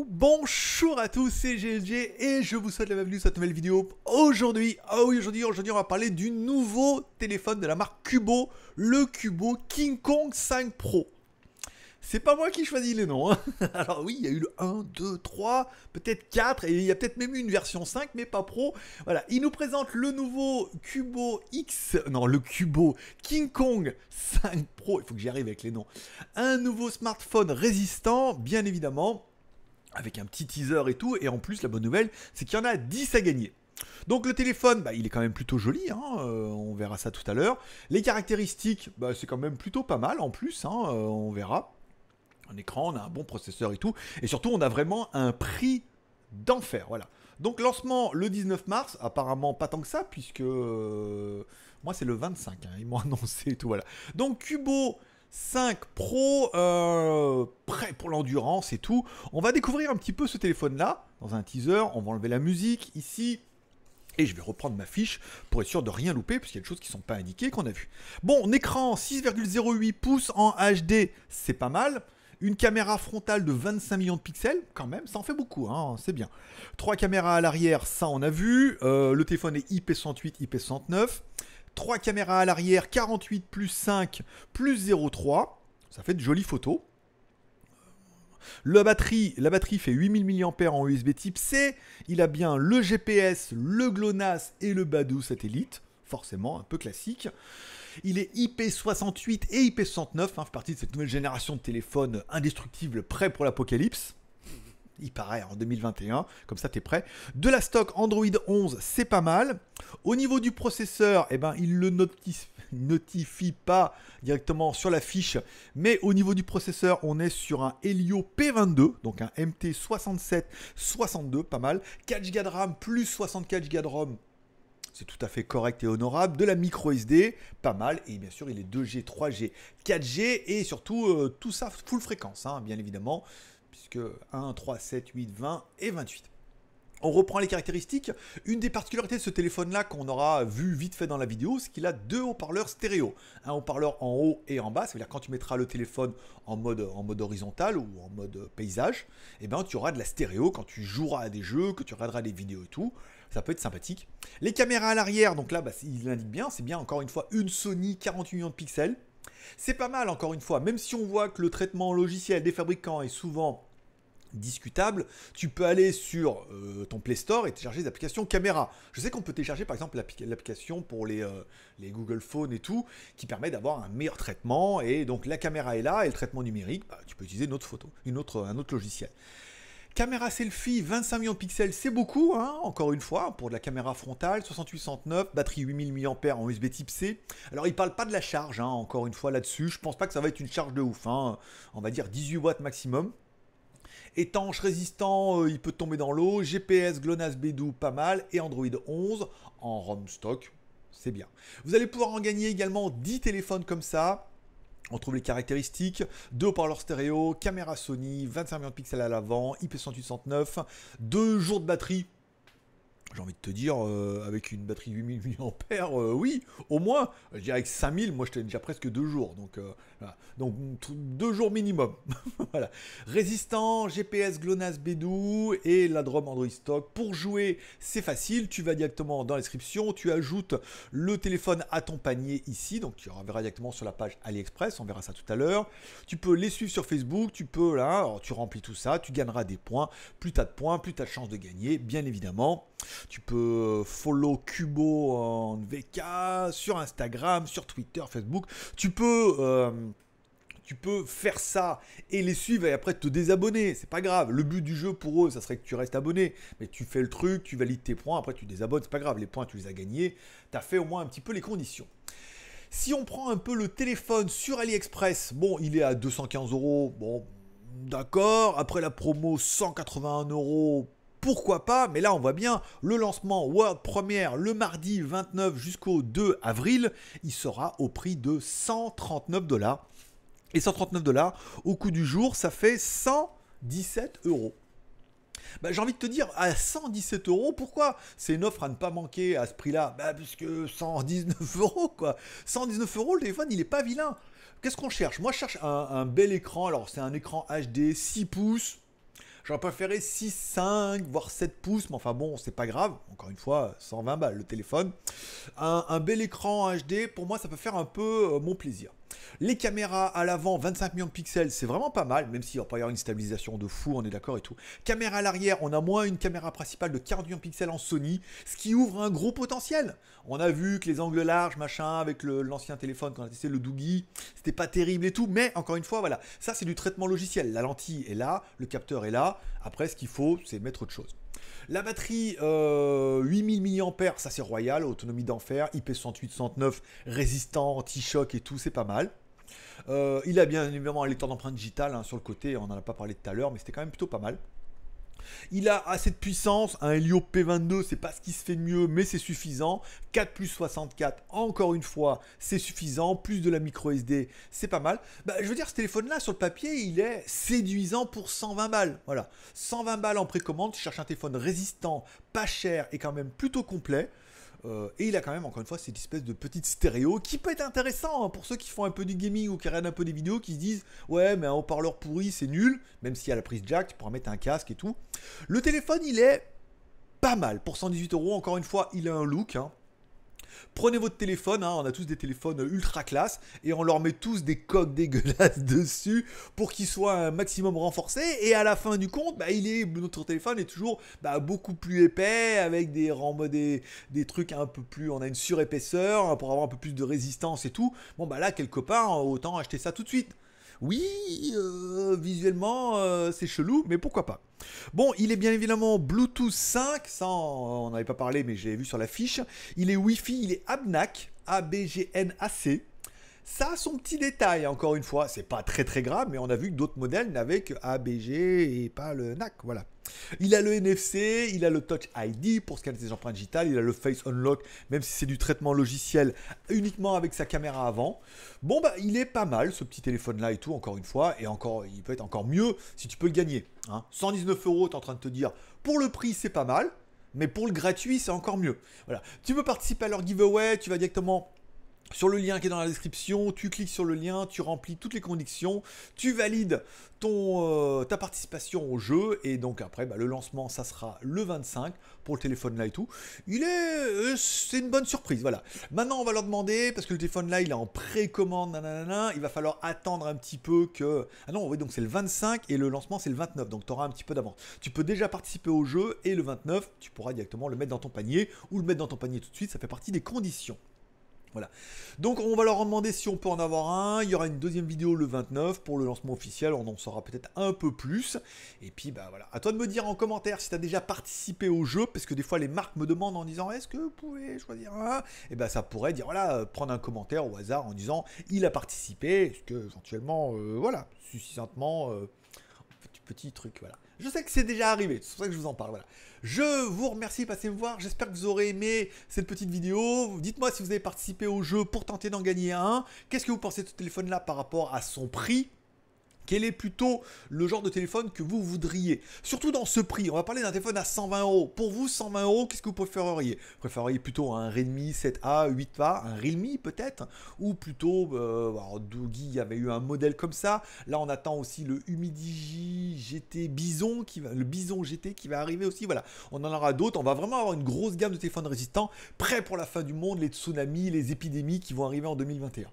Bonjour à tous, c'est GLG et je vous souhaite la bienvenue sur cette nouvelle vidéo. Aujourd'hui, on va parler du nouveau téléphone de la marque Cubo, le Cubo King Kong 5 Pro. C'est pas moi qui choisis les noms, hein. Alors oui, il y a eu le 1, 2, 3, peut-être 4, et il y a peut-être même eu une version 5, mais pas Pro. Voilà, il nous présente le nouveau Cubo X, non, le Cubo King Kong 5 Pro, il faut que j'y arrive avec les noms. Un nouveau smartphone résistant, bien évidemment, avec un petit teaser et tout, et en plus, la bonne nouvelle, c'est qu'il y en a 10 à gagner. Donc le téléphone, il est quand même plutôt joli, hein, on verra ça tout à l'heure. Les caractéristiques, c'est quand même plutôt pas mal en plus, hein, on verra. Un écran, on a un bon processeur et tout. Et surtout, on a vraiment un prix d'enfer. Voilà. Donc, lancement le 19 mars. Apparemment, pas tant que ça, puisque moi, c'est le 25. Hein, ils m'ont annoncé et tout. Voilà. Donc, Cubo 5 Pro, prêt pour l'endurance et tout. On va découvrir un petit peu ce téléphone-là dans un teaser. On va enlever la musique ici. Et je vais reprendre ma fiche pour être sûr de rien louper, parce qu'il y a des choses qui ne sont pas indiquées qu'on a vues. Bon, écran 6,08 pouces en HD, c'est pas mal. Une caméra frontale de 25 millions de pixels, quand même, ça en fait beaucoup, hein, c'est bien. 3 caméras à l'arrière, ça on a vu. Le téléphone est IP68, IP69. 3 caméras à l'arrière, 48 plus 5 plus 0,3. Ça fait de jolies photos. La batterie fait 8000 mAh en USB type C. Il a bien le GPS, le GLONASS et le Badoo satellite. Forcément, un peu classique. Il est IP68 et IP69, fait partie de cette nouvelle génération de téléphones indestructibles prêts pour l'apocalypse. Il paraît en 2021, comme ça t'es prêt. De la stock Android 11, c'est pas mal. Au niveau du processeur, il le notifie pas directement sur la fiche, mais au niveau du processeur, on est sur un Helio P22, donc un MT6762, pas mal. 4 Go de RAM plus 64 Go de ROM. C'est tout à fait correct et honorable. De la micro SD, pas mal. Et bien sûr, il est 2G, 3G, 4G. Et surtout, tout ça full fréquence, hein, bien évidemment. Puisque 1, 3, 7, 8, 20 et 28. On reprend les caractéristiques. Une des particularités de ce téléphone-là qu'on aura vu vite fait dans la vidéo, c'est qu'il a 2 haut-parleurs stéréo. Un haut-parleur en haut et en bas. Ça veut dire quand tu mettras le téléphone en mode horizontal ou en mode paysage, tu auras de la stéréo quand tu joueras à des jeux, que tu regarderas des vidéos et tout. Ça peut être sympathique. Les caméras à l'arrière, donc là, il l'indique bien. C'est bien, encore une fois, une Sony 48 millions de pixels. C'est pas mal, encore une fois. Même si on voit que le traitement logiciel des fabricants est souvent discutable, tu peux aller sur ton Play Store et télécharger des applications caméra. Je sais qu'on peut télécharger par exemple l'application pour les Google Phone et tout, qui permet d'avoir un meilleur traitement, et donc la caméra est là, et le traitement numérique, tu peux utiliser une autre photo, un autre logiciel. Caméra selfie, 25 millions de pixels, c'est beaucoup, hein, encore une fois, pour de la caméra frontale, 6869, batterie 8000 mAh en USB type C. Alors, il ne parle pas de la charge, hein, encore une fois, là-dessus. Je pense pas que ça va être une charge de ouf, hein. On va dire 18 watts maximum. Étanche, résistant, il peut tomber dans l'eau. GPS, GLONASS, Badoo, pas mal. Et Android 11 en ROM stock, c'est bien. Vous allez pouvoir en gagner également 10 téléphones comme ça. On trouve les caractéristiques, 2 haut-parleurs stéréo, caméra Sony, 25 millions de pixels à l'avant, IP6869, 2 jours de batterie. J'ai envie de te dire, avec une batterie de 8000 mAh, oui, au moins, je dirais que 5000, moi j'étais déjà presque 2 jours, donc, voilà. Donc 2 jours minimum. Voilà. Résistant, GPS, GLONASS, Badoo et la ROM Android Stock. Pour jouer, c'est facile, tu vas directement dans la description, tu ajoutes le téléphone à ton panier ici, donc tu verras directement sur la page AliExpress, on verra ça tout à l'heure. Tu peux les suivre sur Facebook, tu peux là, alors tu remplis tout ça, tu gagneras des points. Plus tu as de points, plus tu as de chances de gagner, bien évidemment. Tu peux follow Cubo en VK sur Instagram, sur Twitter, Facebook. Tu peux faire ça et les suivre et après te désabonner. C'est pas grave. Le but du jeu pour eux, ça serait que tu restes abonné. Mais tu fais le truc, tu valides tes points, après tu désabonnes. C'est pas grave. Les points, tu les as gagnés. Tu as fait au moins un petit peu les conditions. Si on prend un peu le téléphone sur AliExpress, bon, il est à 215 €. Bon, d'accord. Après la promo, 181 €. Pourquoi pas, mais là on voit bien, le lancement World Premiere le mardi 29 jusqu'au 2 avril, il sera au prix de 139 $. Et 139 $ au coût du jour, ça fait 117 €. Bah, j'ai envie de te dire, à 117 euros, pourquoi? C'est une offre à ne pas manquer à ce prix-là. Bah, puisque 119 euros, quoi. 119 euros, le téléphone, il est pas vilain. Qu'est-ce qu'on cherche? Moi, je cherche un bel écran. Alors, c'est un écran HD 6 pouces. J'aurais préféré 6, 5, voire 7 pouces, mais enfin bon, c'est pas grave. Encore une fois, 120 balles le téléphone. Un bel écran HD, pour moi, ça peut faire un peu mon plaisir. Les caméras à l'avant, 25 millions de pixels, c'est vraiment pas mal, même s'il va pas y avoir une stabilisation de fou, on est d'accord et tout. Caméra à l'arrière, on a moins une caméra principale de 40 millions de pixels en Sony, ce qui ouvre un gros potentiel. On a vu que les angles larges, machin, avec l'ancien téléphone qu'on a testé, le Doogie, c'était pas terrible et tout, mais encore une fois, voilà, ça c'est du traitement logiciel. La lentille est là, le capteur est là, après ce qu'il faut, c'est mettre autre chose. La batterie, 8000 mAh, ça c'est royal, autonomie d'enfer, IP68-69, résistant, anti-choc et tout, c'est pas mal. Il a bien évidemment un lecteur d'empreintes digitales hein, sur le côté, on n'en a pas parlé tout à l'heure, mais c'était quand même plutôt pas mal. Il a assez de puissance, un Helio P22, c'est pas ce qui se fait de mieux, mais c'est suffisant. 4 plus 64, encore une fois, c'est suffisant. Plus de la micro SD, c'est pas mal. Bah, je veux dire, ce téléphone-là, sur le papier, il est séduisant pour 120 balles. Voilà, 120 balles en précommande, tu cherches un téléphone résistant, pas cher et quand même plutôt complet. Et il a quand même, encore une fois, cette espèce de petite stéréo qui peut être intéressant hein, pour ceux qui font un peu du gaming ou qui regardent un peu des vidéos, qui se disent ouais, mais un haut-parleur pourri, c'est nul, même s'il y a la prise jack, tu pourras mettre un casque et tout. Le téléphone, il est pas mal. Pour 118 euros, encore une fois, il a un look. Hein. Prenez votre téléphone, hein, on a tous des téléphones ultra classe et on leur met tous des coques dégueulasses dessus pour qu'ils soient un maximum renforcés et à la fin du compte, bah, notre téléphone est toujours beaucoup plus épais avec des trucs un peu plus, on a une surépaisseur hein, pour avoir un peu plus de résistance et tout. Bon bah là quelque part, autant acheter ça tout de suite. Oui, visuellement, c'est chelou, mais pourquoi pas. Bon, il est bien évidemment Bluetooth 5, ça on n'avait pas parlé, mais j'ai vu sur la fiche. Il est Wi-Fi, il est ABNAC, ABGNAC. Ça a son petit détail, encore une fois, c'est pas très très grave, mais on a vu que d'autres modèles n'avaient que ABG et pas le NAC, voilà. Il a le NFC, il a le Touch ID pour scanner ses empreintes digitales, il a le Face Unlock, même si c'est du traitement logiciel uniquement avec sa caméra avant. Bon bah il est pas mal ce petit téléphone là et tout, encore une fois, et encore, il peut être encore mieux si tu peux le gagner. Hein. 119 euros, tu es en train de te dire, pour le prix c'est pas mal, mais pour le gratuit c'est encore mieux. Voilà. Tu veux participer à leur giveaway, tu vas directement sur le lien qui est dans la description, tu cliques sur le lien, tu remplis toutes les conditions, tu valides ta participation au jeu et donc après le lancement ça sera le 25 pour le téléphone là et tout. C'est une bonne surprise, voilà. Maintenant on va leur demander, parce que le téléphone là il est en précommande, nanana, il va falloir attendre un petit peu que... Ah non, oui, donc c'est le 25 et le lancement c'est le 29, donc tu auras un petit peu d'avance. Tu peux déjà participer au jeu et le 29 tu pourras directement le mettre dans ton panier ou le mettre dans ton panier tout de suite, ça fait partie des conditions. Voilà. Donc on va leur demander si on peut en avoir un. Il y aura une deuxième vidéo le 29 pour le lancement officiel. On en saura peut-être un peu plus. Et puis voilà. À toi de me dire en commentaire si tu as déjà participé au jeu. Parce que des fois les marques me demandent en disant est-ce que vous pouvez choisir un? Et ça pourrait dire voilà, prendre un commentaire au hasard en disant il a participé. Est-ce que éventuellement voilà, succinctement petit truc, voilà. Je sais que c'est déjà arrivé, c'est pour ça que je vous en parle, voilà. Je vous remercie de passer me voir, j'espère que vous aurez aimé cette petite vidéo. Dites-moi si vous avez participé au jeu pour tenter d'en gagner un. Qu'est-ce que vous pensez de ce téléphone-là par rapport à son prix ? Quel est plutôt le genre de téléphone que vous voudriez? Surtout dans ce prix, on va parler d'un téléphone à 120 euros. Pour vous, 120 euros, qu'est-ce que vous préféreriez? Vous préféreriez plutôt un Redmi 7A, 8A, un Realme peut-être? Ou plutôt, alors Doogie, il y avait eu un modèle comme ça. Là, on attend aussi le Humidigi GT Bison, le Bison GT qui va arriver aussi. Voilà, on en aura d'autres. On va vraiment avoir une grosse gamme de téléphones résistants, prêts pour la fin du monde, les tsunamis, les épidémies qui vont arriver en 2021.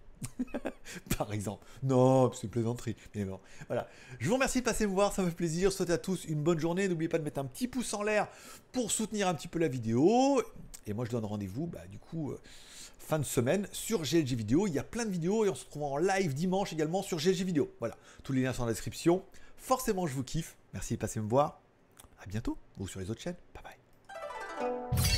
Par exemple. Non, c'est une plaisanterie. Mais bon, voilà. Je vous remercie de passer me voir, ça me fait plaisir. Je souhaite à tous une bonne journée. N'oubliez pas de mettre un petit pouce en l'air pour soutenir un petit peu la vidéo. Et moi, je donne rendez-vous, du coup, fin de semaine sur GLG Vidéo. Il y a plein de vidéos et on se retrouve en live dimanche également sur GLG Vidéo. Voilà. Tous les liens sont dans la description. Forcément, je vous kiffe. Merci de passer me voir. À bientôt. Ou sur les autres chaînes. Bye bye.